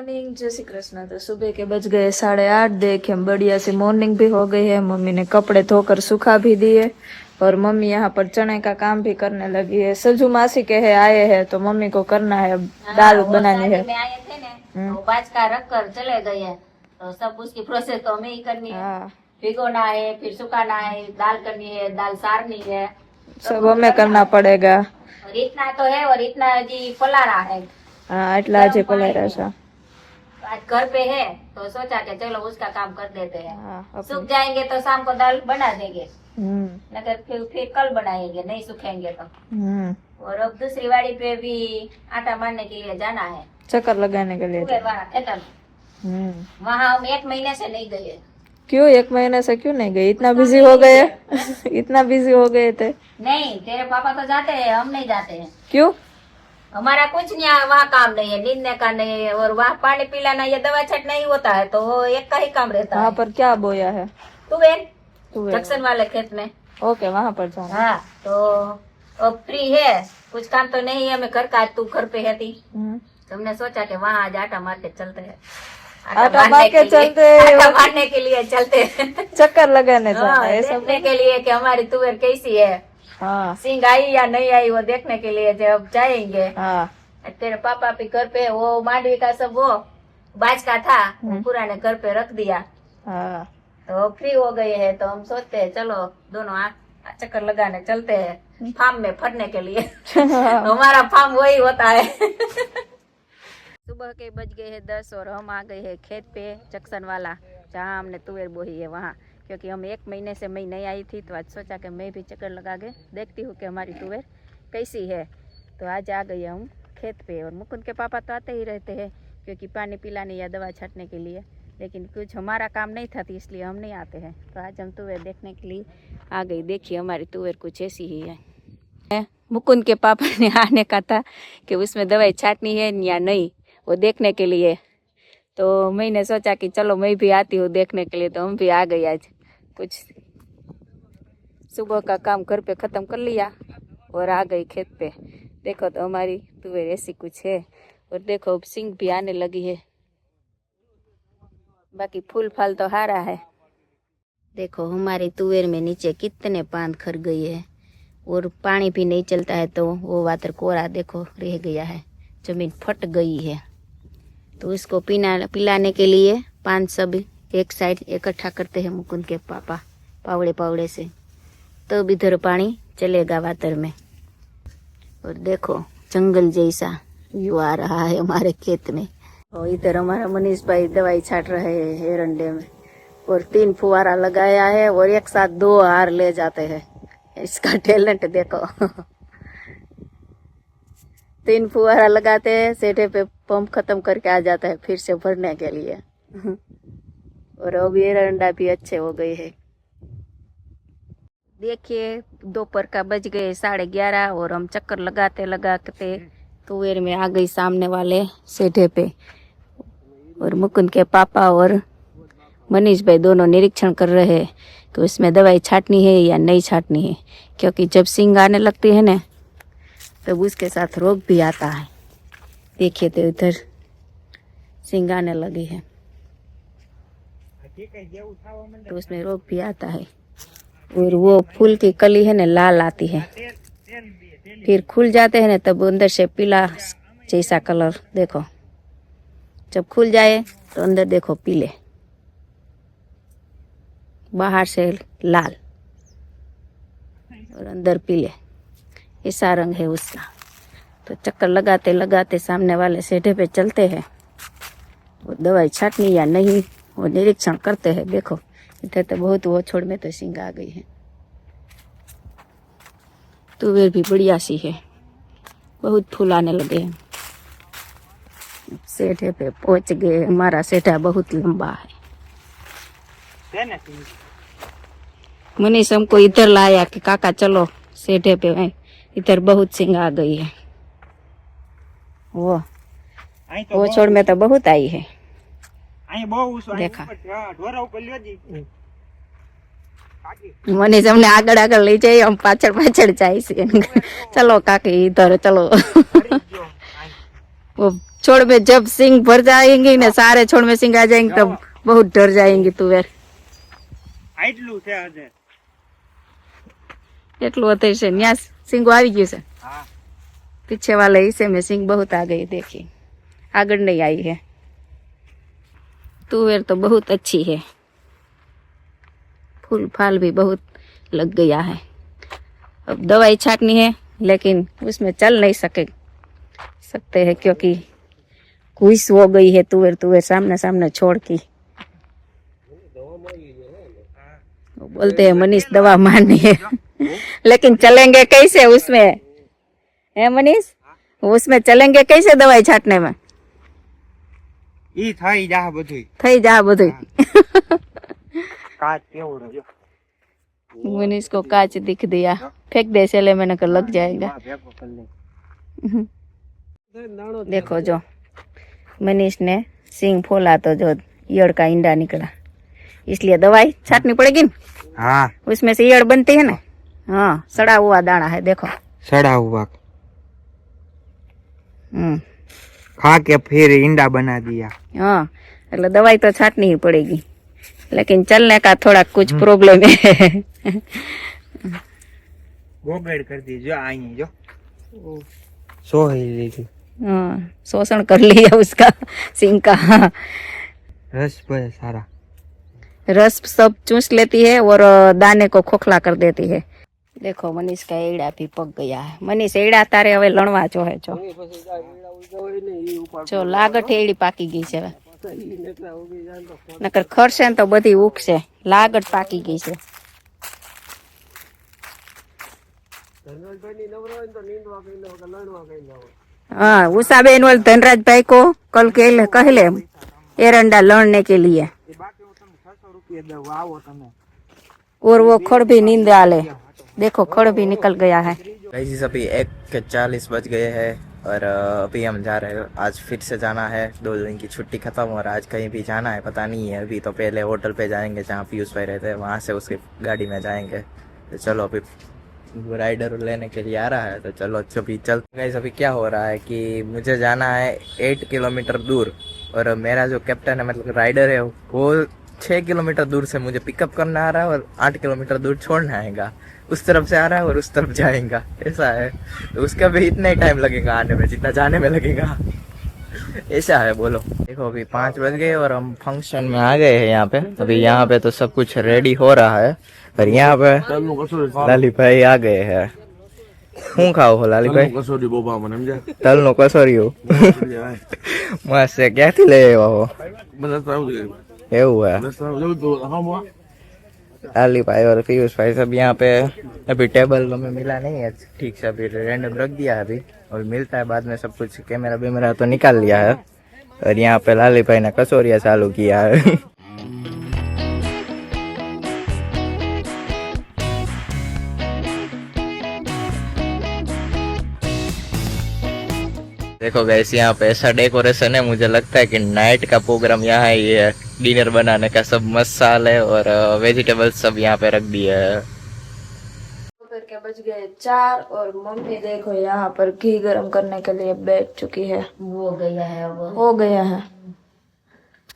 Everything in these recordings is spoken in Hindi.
मॉर्निंग, जय श्री कृष्ण। तो सुबह के बज गए 8:30। देखे बढ़िया सी मॉर्निंग भी हो गई है। मम्मी ने कपड़े धोकर सुखा भी दिए और मम्मी यहाँ पर चने का काम भी करने लगी है। सजू मासी के है आए हैं तो मम्मी को करना है, अब दाल बनानी है। में आए थे ना तो बाज का रख कर चले गए हैं, तो सब उसकी प्रोसेस तो हमें ही करनी है। भिगोना है, फिर सुखाना है, दाल करनी है, दाल सारनी है, सब हमें करना पड़ेगा। और इतना तो है, और इतना जी पलारा है। हाँ, इतना आज पलारा सा आज घर पे है तो सोचा कि चलो उसका काम कर देते हैं। सूख जाएंगे तो शाम को दाल बना देंगे, नगर फिर कल बनाएंगे, नहीं सूखेंगे तो। और अब दूसरी वाड़ी पे भी आटा मारने के लिए जाना है, चक्कर लगाने के लिए। वहाँ हम 1 महीने से नहीं गए। क्यों 1 महीने से क्यों नहीं गए? इतना बिजी हो गए इतना बिजी हो गए थे? नहीं, तेरे पापा तो जाते हैं, हम नहीं जाते हैं। क्यों? हमारा कुछ नहीं, वहाँ काम नहीं है, नींदने का नहीं है, और वहाँ पानी पिलाना या दवा छटना ही होता है, तो वो एक का ही काम रहता है। वहाँ पर क्या बोया है? तुवेर जंक्शन वाले खेत में। ओके, वहाँ पर जाना। हाँ, तो अब फ्री है, कुछ काम तो नहीं है हमें घर का। तू घर पे है थी, हमने सोचा कि वहाँ आज आटा मार के चलते हैं, आटा मार के चलते, आटा मारने के लिए चलते चक्कर लगाने जाना है, देखने के लिए कि हमारी तुवेर कैसी है। हाँ, सिंग आई या नहीं आई वो देखने के लिए जब जाएंगे। हाँ। तेरे पापा भी घर पे, वो मांडवी का सब वो बाज का था, वो पूरा ने घर पे रख दिया। हाँ। तो फ्री हो गए हैं, तो हम सोचते हैं चलो दोनों चक्कर लगाने चलते हैं फार्म में फरने के लिए हमारा फार्म वही होता है सुबह के बज गए हैं 10 और हम आ गए हैं खेत पे, जंक्शन वाला, जहाँ हमने तुवेर बोई है वहाँ। क्योंकि हम 1 महीने से मैं नहीं आई थी, तो आज सोचा कि मैं भी चक्कर लगा के देखती हूँ कि हमारी तुवेर कैसी है। तो आज आ गई हम खेत पे। और मुकुंद के पापा तो आते ही रहते हैं, क्योंकि पानी पिलाने या दवा छाटने के लिए, लेकिन कुछ हमारा काम नहीं था, तो इसलिए हम नहीं आते हैं। तो आज हम तुवेर देखने के लिए आ गई। देखिए हमारी तुवेर कुछ ऐसी ही है। मुकुंद के पापा ने आने का था कि उसमें दवाई छाटनी है या नहीं, वो देखने के लिए। तो मैंने सोचा कि चलो मैं भी आती हूँ देखने के लिए, तो हम भी आ गए। आज कुछ सुबह का काम घर पे ख़त्म कर लिया और आ गई खेत पे। देखो तो हमारी तुवेर ऐसी कुछ है। और देखो अब सिंग भी आने लगी है, बाकी फूल फाल तो हारा है। देखो हमारी तुवेर में नीचे कितने पान खर गई है, और पानी भी नहीं चलता है, तो वो वातर कोरा देखो रह गया है, जमीन फट गई है। तो इसको पिलाने के लिए पान सब एक साइड इकट्ठा करते हैं मुकुंद के पापा पावड़े पावड़े से, तो इधर पानी चलेगा वातर में। और देखो जंगल जैसा व्यू आ रहा है हमारे खेत में। और इधर हमारा मनीष भाई दवाई छाट रहे हैं एरंडे में, और 3 फुवारा लगाया है, और एक साथ 2 हार ले जाते हैं। इसका टैलेंट देखो 3 फुवारा लगाते हैं, सेठे पे पंप खत्म करके आ जाता है फिर से भरने के लिए और अब एरंडा भी अच्छे हो गए हैं। देखिए दोपहर का बज गए 11:30 और हम चक्कर लगाते लगाते तुवेर में आ गई सामने वाले सेठे पे। और मुकुंद के पापा और मनीष भाई दोनों निरीक्षण कर रहे हैं कि उसमें दवाई छाटनी है या नहीं छाटनी है, क्योंकि जब सिंग आने लगती है ना, तब उसके साथ रोग भी आता है। देखिए तो इधर सिंग आने लगी है, तो उसमें रोग भी आता है। और वो फूल की कली है ना, लाल आती है, फिर खुल जाते हैं ना, तब अंदर से पीला जैसा कलर देखो। जब खुल जाए तो अंदर देखो पीले, बाहर से लाल और अंदर पीले, ऐसा रंग है उसका। तो चक्कर लगाते लगाते सामने वाले सेठे पे चलते हैं, वो दवाई छाटनी या नहीं वो निरीक्षण करते हैं। देखो इधर तो बहुत वो छोड़ में तो सिंग आ गई है। तुवेर भी बढ़िया सी है, बहुत फूल आने लगे हैं। सेठे पे पहुंच गए। हमारा सेठा बहुत लंबा है। मनीष हमको इधर लाया कि काका चलो सेठे पे, इधर बहुत सिंग आ गई है। वो छोड़ में तो बहुत आई है। देखा मनीष हमने આગળ આગળ લઈ જાય, हम પાછળ પાછળ જાય છે। ચલો કાકી इधर चलो वो छोड़ में जब सिंग भर जाएंगे ना, सारे छोड़ में सिंग आ जाएंगे तब बहुत डर जाएंगी तुवेर। આટલું છે આજે એટલું હતું છે ન્યા સિંગો આવી ગયું છે। હા पीछे वाले हिस्से में सिंग बहुत आ गई, देखिए आगे नहीं आई है। तुवेर तो बहुत अच्छी है, फूल फाल भी बहुत लग गया है। अब दवाई छाटनी है लेकिन उसमें चल नहीं सकते हैं क्योंकि घुस हो गई है तुवेर। तुवेर सामने सामने छोड़ की वो बोलते हैं मनीष दवा मारनी है लेकिन चलेंगे कैसे उसमें, है मनीष? उसमें चलेंगे कैसे दवाई छाटने में? ઈ થઈ જા બધું थई जा બધું। કાચ કેવું રહ્યો मनीष को कांच दिख दिया, फेंक दे सेले में नकर लग जाएगा। ભેગો કરી લે देखो जो मनीष ने सिंग फोला तो जो ईयड़ का इंडा निकला, इसलिए दवाई छाटनी पड़ेगी ना, હા उसमें से ईयड़ बनती है ना। हाँ सड़ा हुआ दाना है देखो। સડા હુआ हम्म खा के फिर ईंडा बना दिया हाँ એટલે દવાઈ તો છાટनी ही पड़ेगी, लेकिन चलने का थोड़ा कुछ प्रॉब्लम है। गोगड़ कर दी जो आई जो सो ही लीधी हाँ शोषण कर लिया उसका सिंह का। रस पर सारा रस सब चूस लेती है और दाने को खोखला कर देती है। देखो मनीष का एड़ा भी पक गया है। मनीष एड़ा तारे हवे लणवा जो है जो लागट एड़ी पाकी गई છે नकर खरશે तो बधी उगશે, लागट पाकी गई છે। हाँ उषा बेन वाल धनराज भाई को कल कहले एरंडा लड़ने के लिए, और वो खड़ भी नींद आले। देखो खड़ भी निकल गया है। गाइस अभी 1:40 बज गए हैं और अभी हम जा रहे हैं। आज फिर से जाना है, 2 दिन की छुट्टी खत्म और आज कहीं भी जाना है पता नहीं है। अभी तो पहले होटल पे जाएंगे जहाँ पीयूष भाई रहते हैं, वहाँ से उसकी गाड़ी में जाएंगे। तो चलो अभी राइडर लेने के लिए आ रहा है तो चलो अभी चल। गाइस अभी क्या हो रहा है कि मुझे जाना है 8 किलोमीटर दूर और मेरा जो कैप्टन है मतलब राइडर है वो 6 किलोमीटर दूर से मुझे पिकअप करना आ रहा है और 8 किलोमीटर दूर छोड़ना आएगा। उस तरफ से आ रहा है और उस तरफ जाएगा, ऐसा है। तो उसका भी इतना ही टाइम लगेगा आने में जितना जाने में लगेगा, ऐसा है। बोलो देखो अभी 5 बज गए और हम फंक्शन में आ गए हैं यहाँ पे। अभी यहाँ पे तो सब कुछ रेडी हो रहा है और यहाँ पे लाली भाई आ गए हैं। શું ખાઓ છો લાલીભાઈ? કસોરી બોબા મને સમજ્યા તલનો કસોરીઓ મસ્ત છે, ક્યાંથી લઈ આવ્યા હો? બધા સારું છે એવું है। રસ્તા જવું તો હમ लाली भाई और पीयूष भाई सब यहाँ पे। अभी टेबल हमें मिला नहीं है ठीक से, अभी रैंडम रख दिया है अभी और मिलता है बाद में सब कुछ। कैमरा वेमरा तो निकाल लिया है और यहाँ पे लाली भाई ने कचौरिया चालू किया है। देखो गैस यहाँ पे ऐसा डेकोरेशन है, मुझे लगता है कि नाइट का प्रोग्राम यहाँ ही है। डिनर बनाने का सब मसाले और वेजिटेबल्स सब यहाँ पे रख दिए है। दोपहर के बज गए 4 और मम्मी देखो यहाँ पर घी गरम करने के लिए बैठ चुकी है। हो गया है वो। हो गया है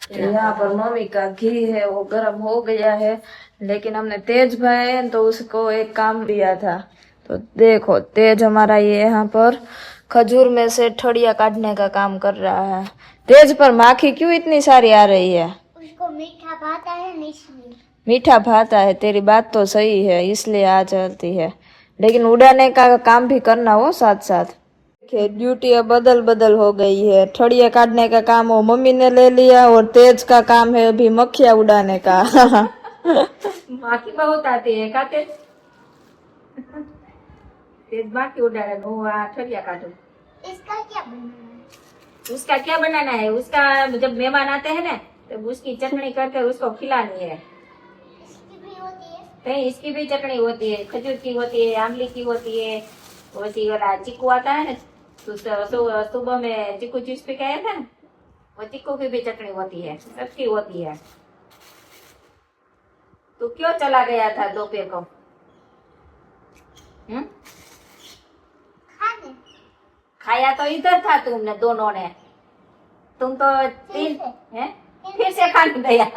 तो यहाँ पर मम्मी का घी है वो गरम हो गया है, लेकिन हमने तेज भाई है तो उसको एक काम दिया था। तो देखो तेज हमारा ये यहाँ पर खजूर में से ठड़िया काटने का काम कर रहा है। तेज पर माखी क्यों इतनी सारी आ रही है? उसको मीठा भाता है ना इसलिए। मीठा भाता है, तेरी बात तो सही है, इसलिए आ चलती है, लेकिन उड़ाने का काम भी करना हो साथ साथ। ड्यूटी अब बदल बदल हो गई है। ठड़िया काटने का काम वो मम्मी ने ले लिया और तेज का काम है अभी मक्खियाँ उड़ाने का। माखी बहुत आती है काटे तेज बाकी उड़ाने वो ठड़िया काटो। इसका क्या बनाना है? उसका क्या बनाना है? उसका जब मेहमान आते हैं ना तो उसकी चटनी करके उसको खिलानी है। इसकी भी होती है। नहीं इसकी भी चटनी होती है, खजूर की होती है, आंवली की होती है, वैसी वाला चीकू आता है ना तो सुबह में चीकू जूस पी के आया था ना, वो चीकू की भी चटनी होती है, सबकी होती है। तो क्यों चला गया था दोपहर को? खाने खाए आया तो इधर था तुमने दोनों ने, तुम तो तीन हैं फिर से खाने गया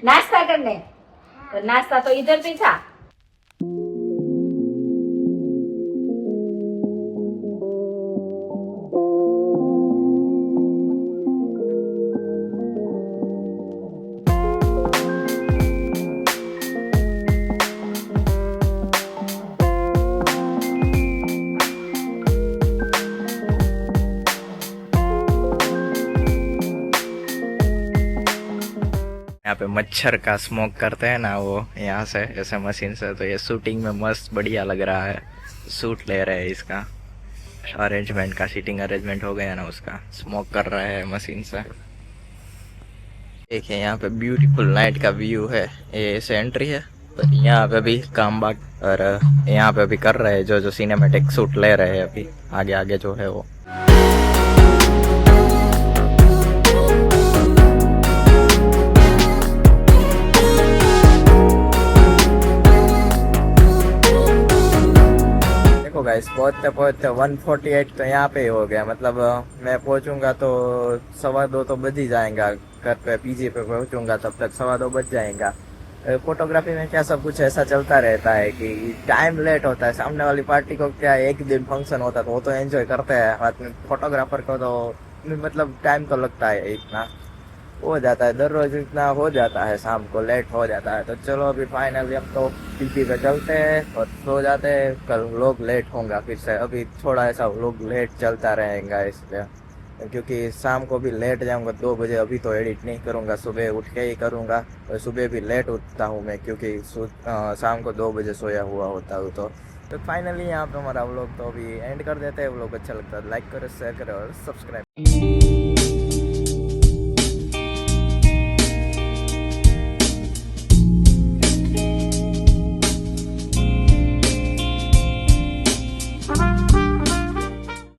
नाश्ता करने, तो नाश्ता तो इधर भी था। यहाँ पे मच्छर का स्मोक करते हैं ना वो यहाँ से ऐसे मशीन से, तो ये शूटिंग में मस्त बढ़िया लग रहा है। शूट ले रहे हैं इसका अरेंजमेंट का, सीटिंग अरेंजमेंट हो गया ना उसका, स्मोक कर रहे हैं मशीन से। देखिए यहाँ पे ब्यूटीफुल नाइट का व्यू है, ये ऐसे एंट्री है, पर यहाँ पे भी काम बाग, और यहाँ पे भी कर रहे हैं जो सिनेमैटिक शूट ले रहे हैं अभी आगे आगे जो है वो। गाइस पहुँचते पहुँचते 148 तो यहाँ पे ही हो गया, मतलब मैं पहुँचूंगा तो 2:15 तो बज ही जाएगा, घर पे पीजी पे पहुँचूंगा तब तक 2:15 बज जाएगा। फोटोग्राफी में क्या सब कुछ ऐसा चलता रहता है कि टाइम लेट होता है। सामने वाली पार्टी को क्या एक दिन फंक्शन होता है तो वो तो एंजॉय करते हैं, बाद में फोटोग्राफर को तो मतलब टाइम तो लगता है, इतना हो जाता है, दररोज इतना हो जाता है, शाम को लेट हो जाता है। तो चलो अभी फाइनली हम तो पीपी पे चलते हैं और सो जाते हैं, कल लोग लेट होगा फिर से, अभी थोड़ा ऐसा लोग लेट चलता रहेगा इसलिए, क्योंकि शाम को भी लेट जाऊंगा 2 बजे, अभी तो एडिट नहीं करूंगा, सुबह उठ के ही करूंगा, और सुबह भी लेट उठता हूँ मैं क्योंकि शाम को 2 बजे सोया हुआ होता हूँ। तो फाइनली यहाँ पे हमारा व्लॉग तो अभी एंड कर देते हैं। व्लॉग अच्छा लगता है लाइक करो, शेयर करो और सब्सक्राइब।